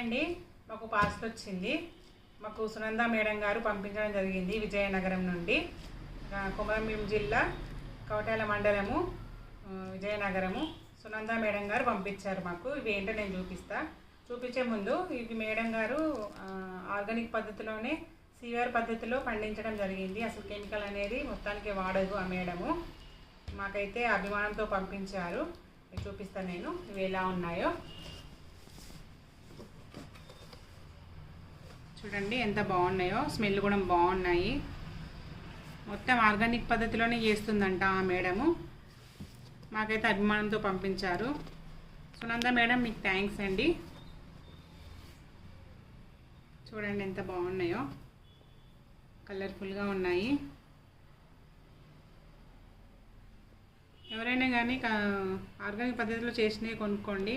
అండి, మాకు పార్సల్ వచ్చింది. మాకు సునంద మేడం గారు పంపించడం జరిగింది విజయనగరం నుండి. కొమరంభీం జిల్లా కవటాల మండలము విజయనగరము సునంద మేడం గారు పంపించారు మాకు. ఇవి ఏంటో నేను చూపించే ముందు ఇవి మేడం గారు ఆర్గానిక్ పద్ధతిలోనే సిఆర్ పద్ధతిలో పండించడం జరిగింది. అసలు కెమికల్ అనేది మొత్తానికి వాడదు ఆ మేడము. మాకైతే అభిమానంతో పంపించారు. చూపిస్తాను నేను ఇవి ఎలా ఉన్నాయో. చూడండి ఎంత బాగున్నాయో, స్మెల్ కూడా బాగున్నాయి. మొత్తం ఆర్గానిక్ పద్ధతిలోనే చేస్తుందంట ఆ మేడము. మాకైతే అభిమానంతో పంపించారు. సునంద మేడం మీకు థ్యాంక్స్ అండి. చూడండి ఎంత బాగున్నాయో, కలర్ఫుల్గా ఉన్నాయి. ఎవరైనా కానీ ఆర్గానిక్ పద్ధతిలో చేసినవి కొనుక్కోండి.